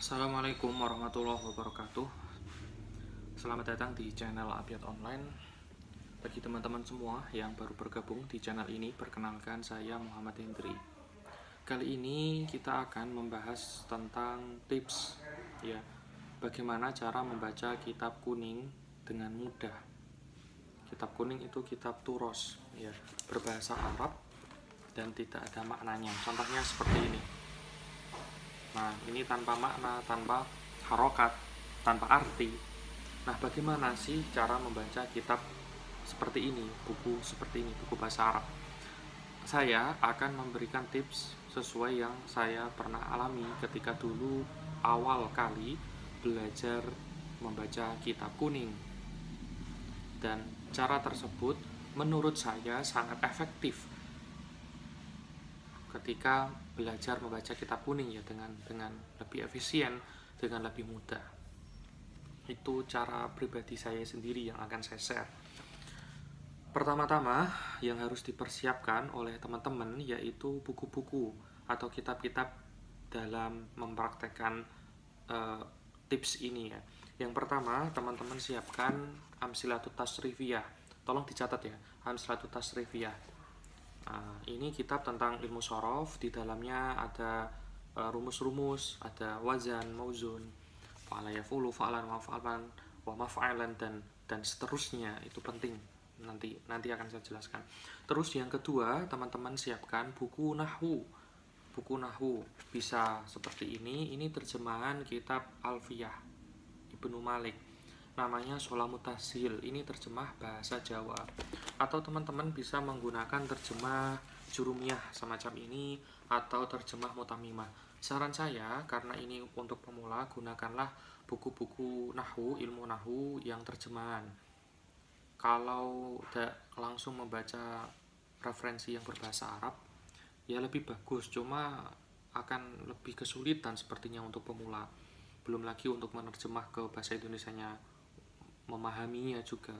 Assalamualaikum warahmatullahi wabarakatuh. Selamat datang di channel Abiyat Online. Bagi teman-teman semua yang baru bergabung di channel ini, perkenalkan saya Muhammad Hendri. Kali ini kita akan membahas tentang tips ya, bagaimana cara membaca kitab kuning dengan mudah. Kitab kuning itu kitab turos ya, berbahasa Arab dan tidak ada maknanya. Contohnya seperti ini. Nah, ini tanpa makna, tanpa harokat, tanpa arti. Nah, bagaimana sih cara membaca kitab seperti ini, buku seperti ini, buku bahasa Arab? Saya akan memberikan tips sesuai yang saya pernah alami ketika dulu awal kali belajar membaca kitab kuning. Dan cara tersebut menurut saya sangat efektif ketika belajar membaca kitab kuning ya, dengan lebih efisien, dengan lebih mudah. Itu cara pribadi saya sendiri yang akan saya share. Pertama-tama yang harus dipersiapkan oleh teman-teman yaitu buku-buku atau kitab-kitab dalam mempraktekkan tips ini ya. Yang pertama, teman-teman siapkan Amsilatut Tasrifiyah. Tolong dicatat ya, Amsilatut Tasrifiyah. Ini kitab tentang ilmu shorof. Di dalamnya ada rumus-rumus, ada wazan, mauzun, fa'ala yafulu, fa'alan, maf'alan, wa maf'alan, dan seterusnya. Itu penting, nanti akan saya jelaskan. Terus yang kedua, teman-teman siapkan buku nahwu. Buku nahwu bisa seperti ini terjemahan kitab Alfiyah Ibnu Malik, namanya Sholamut Tashil. Ini terjemah bahasa Jawa. Atau teman-teman bisa menggunakan terjemah Jurumiyah semacam ini, atau terjemah Mutamimah. Saran saya, karena ini untuk pemula, gunakanlah buku-buku nahwu, ilmu nahwu yang terjemahan. Kalau langsung membaca referensi yang berbahasa Arab, ya lebih bagus, cuma akan lebih kesulitan sepertinya untuk pemula. Belum lagi untuk menerjemah ke bahasa Indonesianya, memahaminya juga.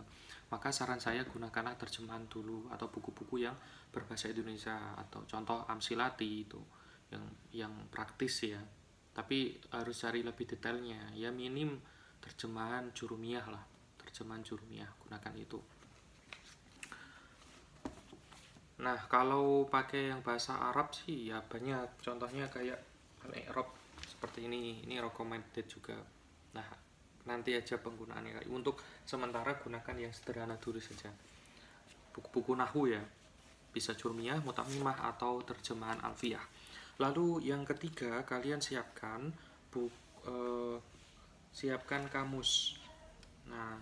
Maka saran saya gunakanlah terjemahan dulu atau buku-buku yang berbahasa Indonesia, atau contoh Amsilati itu yang praktis ya. Tapi harus cari lebih detailnya ya, minim terjemahan Jurumiyah lah, terjemahan Jurumiyah, gunakan itu. Nah, kalau pakai yang bahasa Arab sih ya banyak, contohnya kayak Al-I'rab seperti ini recommended juga. Nah, nanti aja penggunaannya. Untuk sementara gunakan yang sederhana dulu saja, buku-buku nahwu ya, bisa Jurmiyah, Mutamimah, atau terjemahan Alfiyah. Lalu yang ketiga, kalian siapkan siapkan kamus. Nah,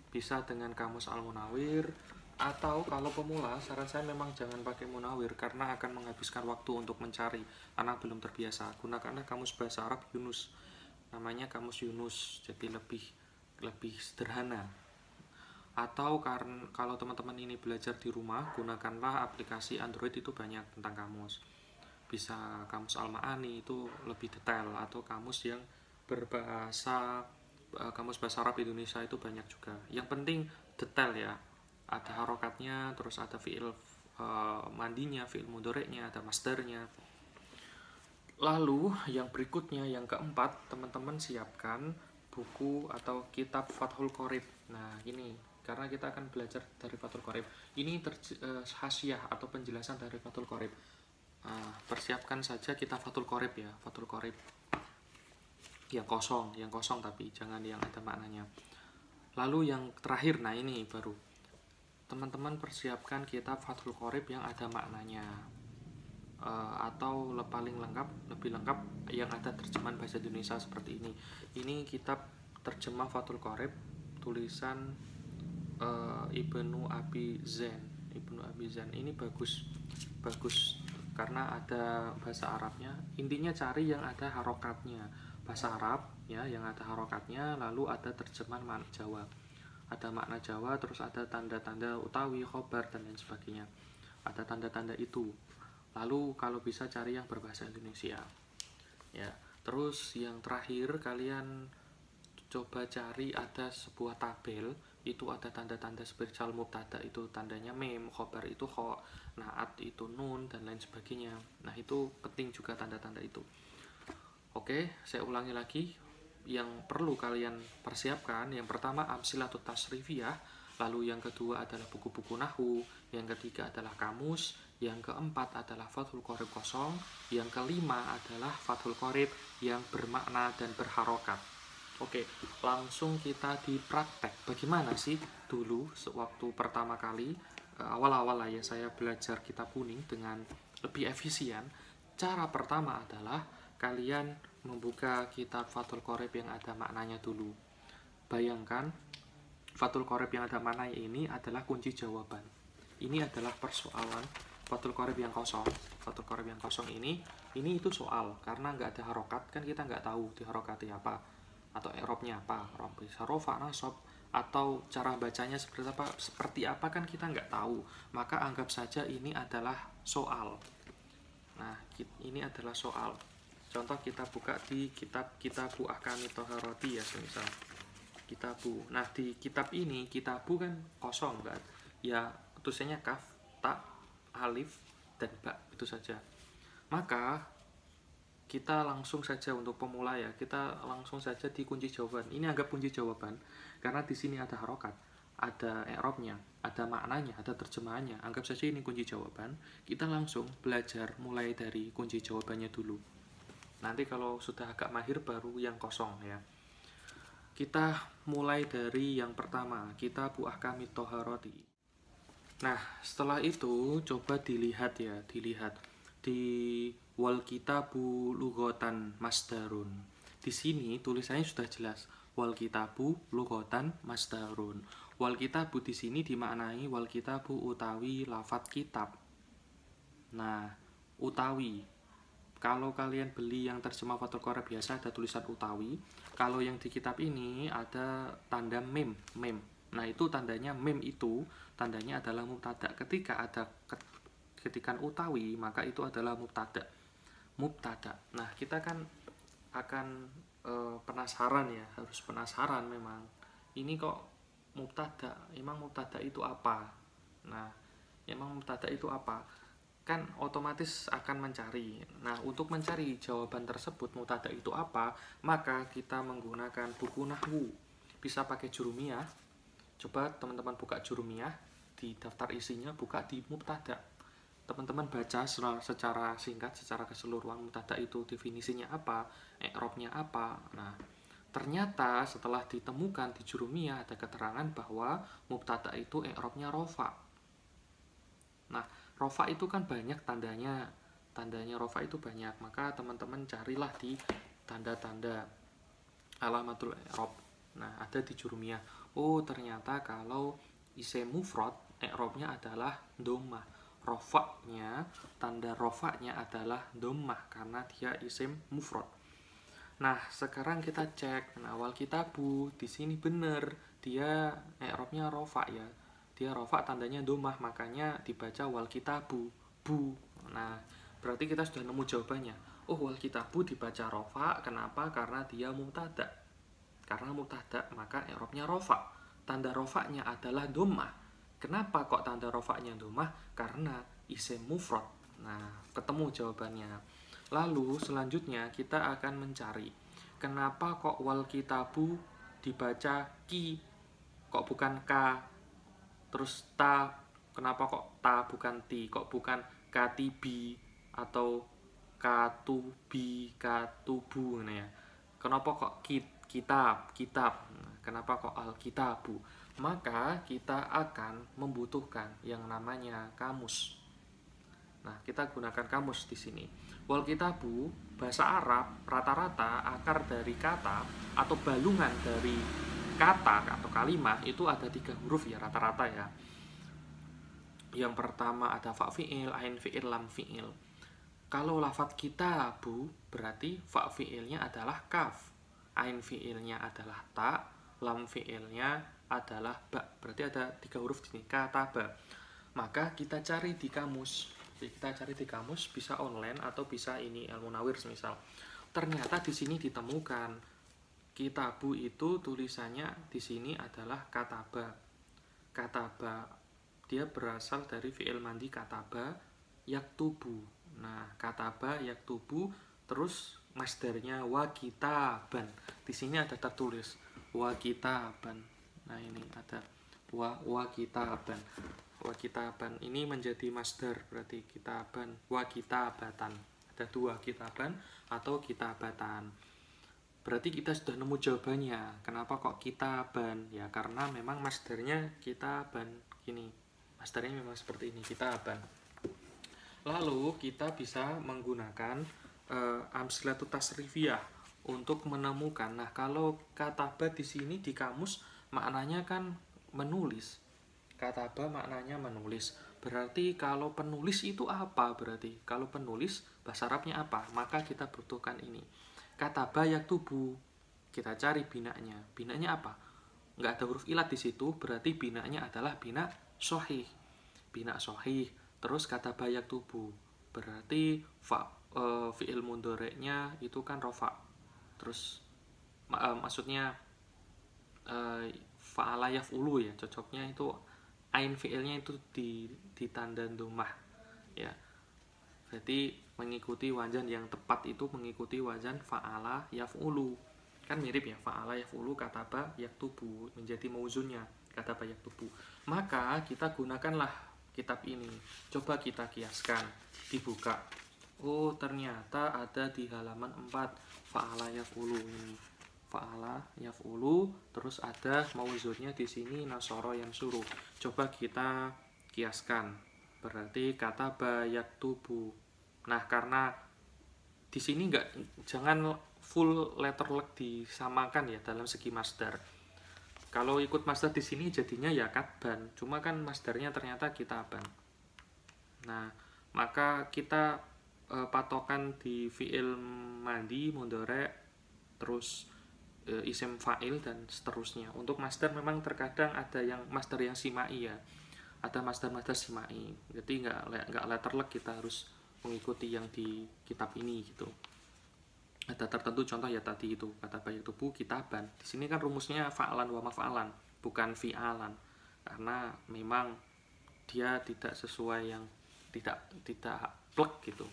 bisa dengan kamus Al-Munawir, atau kalau pemula saran saya memang jangan pakai Munawir karena akan menghabiskan waktu untuk mencari, karena belum terbiasa. Gunakanlah kamus bahasa Arab Yunus, namanya kamus Yunus, jadi lebih sederhana. Atau kalau teman-teman ini belajar di rumah, gunakanlah aplikasi Android, itu banyak tentang kamus. Bisa kamus Al-Ma'ani, itu lebih detail, atau kamus yang berbahasa kamus bahasa Arab Indonesia itu banyak juga. Yang penting detail ya, ada harokatnya, terus ada fi'il mandinya, fi'il mudhari'nya, ada masdarnya. Lalu yang berikutnya, yang keempat, teman-teman siapkan buku atau kitab Fathul Qorib. Nah, ini karena kita akan belajar dari Fathul Qorib. Ini hasyiah atau penjelasan dari Fathul Qorib. Persiapkan saja kitab Fathul Qorib ya, Fathul Qorib yang kosong tapi jangan yang ada maknanya. Lalu yang terakhir, nah ini baru, teman-teman persiapkan kitab Fathul Qorib yang ada maknanya, atau lebih lengkap yang ada terjemahan bahasa Indonesia seperti ini. Ini kitab terjemah Fathul Qorib tulisan Ibnu Abi Zain. Ini bagus karena ada bahasa Arabnya. Intinya cari yang ada harokatnya, bahasa Arab ya, yang ada harokatnya, lalu ada terjemahan makna Jawa. Ada makna Jawa, terus ada tanda-tanda utawi, khobar, dan lain sebagainya. Ada tanda-tanda itu. Lalu kalau bisa cari yang berbahasa Indonesia. Ya, terus yang terakhir kalian coba cari ada sebuah tabel, itu ada tanda-tanda spiritual. Mubtada itu tandanya mem, khobar itu kho, naat itu nun, dan lain sebagainya. Nah, itu penting juga tanda-tanda itu. Oke, saya ulangi lagi. Yang perlu kalian persiapkan, yang pertama amsilatut tasrifiyah, lalu yang kedua adalah buku-buku nahwu, yang ketiga adalah kamus, yang keempat adalah fathul qorib kosong, yang kelima adalah fathul qorib yang bermakna dan berharokat. Oke, langsung kita dipraktek. Bagaimana sih dulu sewaktu pertama kali awal-awal lah ya saya belajar kitab kuning dengan lebih efisien. Cara pertama adalah kalian membuka kitab Fathul Qorib yang ada maknanya dulu. Bayangkan Fathul Qorib yang ada maknanya ini adalah kunci jawaban. Ini adalah persoalan Fathul Qorib yang kosong. Fathul Qorib yang kosong ini itu soal karena nggak ada harokat kan kita nggak tahu diharokati apa atau i'rabnya apa, bisa rofa, nasab, atau cara bacanya seperti apa kan kita nggak tahu. Maka anggap saja ini adalah soal. Nah, ini adalah soal. Contoh kita buka di kitab Kitabu Ahkami Toharoti ya, semisal Kitabu. Nah, di kitab ini Kitabu kan kosong kan? Ya, tulisannya kaf, ta, alif, dan ba, itu saja. Maka kita langsung saja untuk pemula ya, kita langsung saja di kunci jawaban. Ini anggap kunci jawaban karena di sini ada harokat, ada i'rabnya, ada maknanya, ada terjemahannya. Anggap saja ini kunci jawaban. Kita langsung belajar mulai dari kunci jawabannya dulu. Nanti kalau sudah agak mahir baru yang kosong ya. Kita mulai dari yang pertama, Kitabu Ahkami Toharoti. Nah, setelah itu coba dilihat ya, dilihat di wal kitabu lughatan masdarun. Di sini tulisannya sudah jelas, wal kitabu lughatan masdarun. Wal kitabu di sini dimaknai wal kitabu utawi lafat kitab. Nah, utawi. Kalau kalian beli yang terjemah Fathul Qorib biasa ada tulisan utawi. Kalau yang di kitab ini ada tanda mem, mem. Nah, itu tandanya mem itu tandanya adalah mubtada. Ketika ada ketikan utawi, maka itu adalah mubtada. Mubtada. Nah, kita kan akan penasaran ya, harus penasaran memang. Ini kok mubtada? Emang mubtada itu apa? Nah, emang mubtada itu apa? Kan otomatis akan mencari. Nah, untuk mencari jawaban tersebut mubtada itu apa, maka kita menggunakan buku nahwu. Bisa pakai jurumiyah. Coba teman-teman buka jurumiyah, di daftar isinya buka di mubtada. Teman-teman baca secara singkat, secara keseluruhan mubtada itu definisinya apa, i'rabnya apa. Nah, ternyata setelah ditemukan di jurumiyah ada keterangan bahwa mubtada itu i'rabnya rofa. Nah, rofa itu kan banyak tandanya rofa itu banyak, maka teman-teman carilah di tanda-tanda alamatul i'rab. Nah, ada di jurumiyah. Oh, ternyata kalau isim mufrad i'rabnya adalah dhammah. Rofaknya, tanda rofaknya adalah dhammah karena dia isim mufrad. Nah, sekarang kita cek. Nah, wal kitabu di sini benar, dia i'rabnya rofa ya. Dia rofa tandanya dhammah, makanya dibaca wal kitabu, bu. Nah, berarti kita sudah nemu jawabannya. Oh, wal kitabu dibaca rofa, kenapa? Karena dia mubtada. Karena mubtada, maka i'rabnya rofa. Tanda rofaknya adalah dhammah. Kenapa kok tanda rofaknya dhammah? Karena isim mufrad. Nah, ketemu jawabannya. Lalu selanjutnya kita akan mencari kenapa kok wal kitabu dibaca ki, kok bukan k, terus ta, kenapa kok ta bukan ti, kok bukan katibi atau katubi, katubu ya. Kenapa kok kitab, kenapa kok al-kitabu? Maka kita akan membutuhkan yang namanya kamus. Nah, kita gunakan kamus di sini. Wal kitabu, bahasa Arab, rata-rata akar dari kata atau balungan dari kata atau kalimat itu ada 3 huruf ya rata-rata ya. Yang pertama ada fa fi'il, ain fi'il, lam fi'il. Kalau lafadz kitabu berarti fa fi'ilnya adalah kaf, ain fi'ilnya adalah ta, lam fi'ilnya adalah ba. Berarti ada 3 huruf di sini, kata ba. Maka kita cari di kamus. Kita cari di kamus, bisa online atau bisa ini Al Munawir misal. Ternyata di sini ditemukan kitabu itu tulisannya di sini adalah kataba. Kataba dia berasal dari fi'il mandi kataba yaktubu. Nah, kataba yaktubu terus masdarnya wa kitaban. Di sini ada tertulis wa kitaban. Nah, ini ada wa kitaban. Wa kitaban ini menjadi masdar, berarti kitaban wa kitabatan. Ada dua, kitaban atau kitabatan. Berarti kita sudah nemu jawabannya. Kenapa kok kitaban? Ya karena memang masdarnya kitaban. Gini, masdarnya memang seperti ini, kitaban. Lalu kita bisa menggunakan amsilatu tasrifiyah untuk menemukan. Nah, kalau kataba di sini di kamus maknanya kan menulis. Kataba maknanya menulis. Berarti kalau penulis itu apa? Berarti kalau penulis bahasa Arabnya apa? Maka kita butuhkan ini. Kataba yaktubu. Kita cari binanya. Binanya apa? Nggak ada huruf ilat di situ, berarti binanya adalah bina sahih. Bina sahih. Terus kataba yaktubu. Berarti fi'il mudhari'nya itu kan rofa. Terus maksudnya fa'ala yaf'ulu ya, cocoknya itu ain fi'ilnya itu ditanda dhammah ya. Berarti mengikuti wajan yang tepat itu mengikuti wajan fa'ala yaf'ulu. Kan mirip ya, fa'ala yaf'ulu kataba yaktubu, menjadi mauzunnya kataba yaktubu. Maka kita gunakanlah kitab ini. Coba kita kiaskan, dibuka. Oh, ternyata ada di halaman 4 fa'ala yaf'ulu ini. Fa'ala yaf'ulu, terus ada mauzunnya di sini nasara yansuru. Coba kita kiaskan. Berarti kataba yaktubu. Nah, karena di sini jangan full letter luck disamakan ya dalam segi masdar. Kalau ikut masdar di sini jadinya ya katban, cuma kan masdarnya ternyata kitaban. Nah, maka kita patokan di fi'il madi, mudhari', terus isim fa'il dan seterusnya. Untuk masdar memang terkadang ada yang masdar yang simai ya. Ada masdar-masdar simai. Jadi nggak letter luck kita harus mengikuti yang di kitab ini gitu. Ada tertentu contoh ya tadi itu kata baik tubuh kitaban. Di sini kan rumusnya fa'alan wa maf'alan, bukan fi'alan. Karena memang dia tidak sesuai yang tidak plek gitu.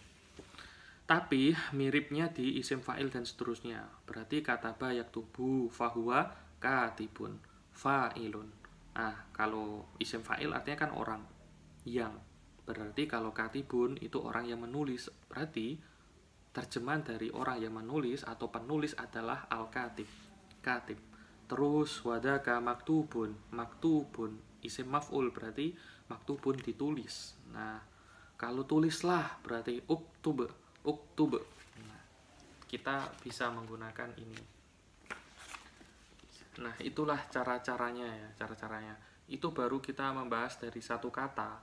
Tapi miripnya di isim fa'il dan seterusnya. Berarti kataba yaktubu fahuwa katibun fa'ilun. Nah, kalau isim fa'il artinya kan orang yang. Berarti kalau katibun itu orang yang menulis. Berarti terjemahan dari orang yang menulis atau penulis adalah al-katib. Katib. Terus wadaka maktubun. Maktubun isim maf'ul, berarti maktubun ditulis. Nah, kalau tulislah berarti uktub. Nah, kita bisa menggunakan ini. Nah, itulah cara-caranya ya, cara-caranya. Itu baru kita membahas dari satu kata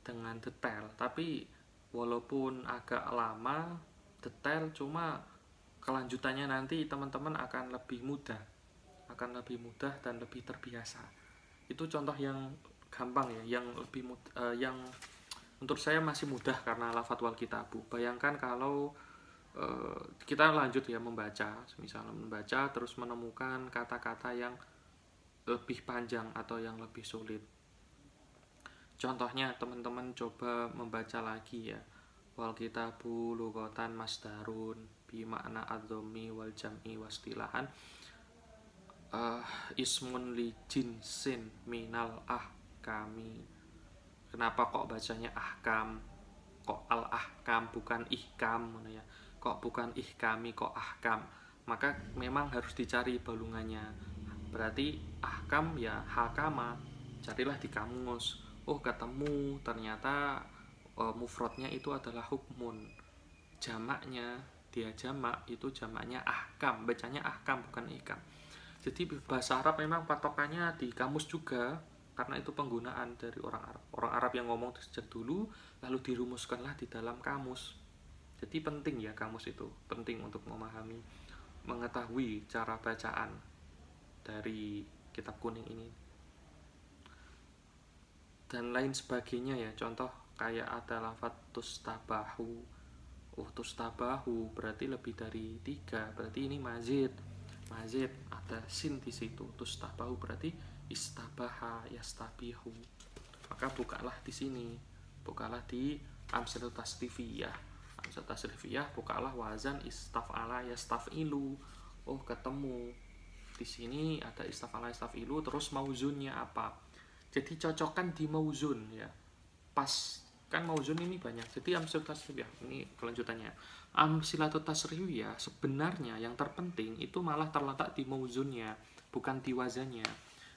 dengan detail, tapi walaupun agak lama detail, cuma kelanjutannya nanti teman-teman akan lebih mudah dan lebih terbiasa. Itu contoh yang gampang ya, yang lebih yang menurut saya masih mudah karena lafadz wal kitabu. Bayangkan kalau kita lanjut ya membaca, misalnya membaca terus menemukan kata-kata yang lebih panjang atau yang lebih sulit. Contohnya teman-teman coba membaca lagi ya. Wal kitabu lughatan masdarun bi makna adzomi wal jam'i wastilahan ismun li jinsin minal ahkami. Kenapa kok bacanya ahkam? Kok al-ahkam bukan ihkam ya? Kok bukan ihkami kok ahkam? Maka memang harus dicari balungannya. Berarti ahkam ya hakama. Carilah di kamus. Oh, ketemu ternyata mufradnya itu adalah hukmun. Jamaknya dia jamak itu jamaknya ahkam. Bacanya ahkam bukan ihkam. Jadi bahasa Arab memang patokannya di kamus juga. Karena itu penggunaan dari orang Arab yang ngomong sejak dulu, lalu dirumuskanlah di dalam kamus. Jadi penting ya kamus itu, penting untuk mengetahui cara bacaan dari kitab kuning ini dan lain sebagainya ya. Contoh kayak ada lafadz tustabahu. Tustabahu berarti lebih dari 3, berarti ini mazid ada sin di situ. Tustabahu berarti istabaha yastabihu. Maka bukalah di sini, bukalah di amsilatu tasrifiyah Hamzah tasrifiyah, bukalah wazan istaf'ala yastaf'ilu. Oh, ketemu. Di sini ada istaf'ala yastaf'ilu, terus mauzunnya apa? Jadi cocokkan di mauzun ya. Pas kan mauzun ini banyak. Jadi amsilatut tasrifiyah ini kelanjutannya. Amsilatut tasrifiyah sebenarnya yang terpenting itu malah terletak di mauzunnya, bukan di wazannya.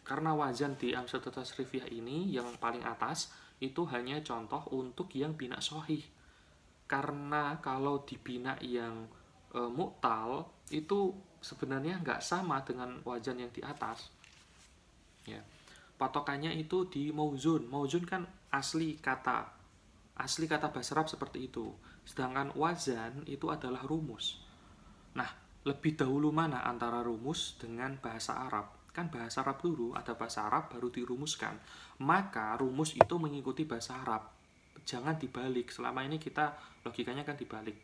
Karena wazan di amsilatut tasrifiyah ini yang paling atas itu hanya contoh untuk yang bina sahih. Karena kalau di bina yang mu'tal itu sebenarnya nggak sama dengan wazan yang di atas ya. Patokannya itu di mauzun. Mauzun kan asli kata bahasa Arab seperti itu, sedangkan wazan itu adalah rumus. Nah, lebih dahulu mana antara rumus dengan bahasa Arab? Kan bahasa Arab dulu, ada bahasa Arab baru dirumuskan. Maka rumus itu mengikuti bahasa Arab. Jangan dibalik. Selama ini kita logikanya kan dibalik.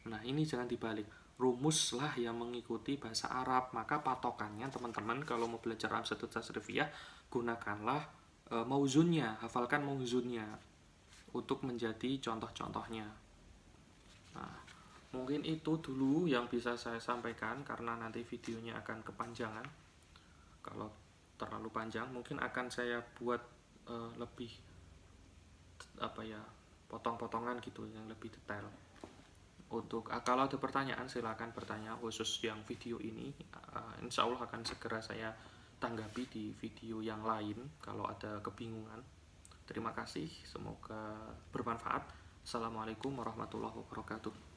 Nah, ini jangan dibalik. Rumuslah yang mengikuti bahasa Arab. Maka patokannya teman-teman kalau mau belajar amsilatut tasrifiyah, gunakanlah mauzunnya, hafalkan mauzunnya untuk menjadi contoh-contohnya. Nah, mungkin itu dulu yang bisa saya sampaikan karena nanti videonya akan kepanjangan. Kalau terlalu panjang mungkin akan saya buat lebih potong-potongan gitu yang lebih detail. Untuk kalau ada pertanyaan silakan bertanya khusus yang video ini. Insya Allah akan segera saya tanggapi di video yang lain kalau ada kebingungan. Terima kasih, semoga bermanfaat. Assalamualaikum warahmatullahi wabarakatuh.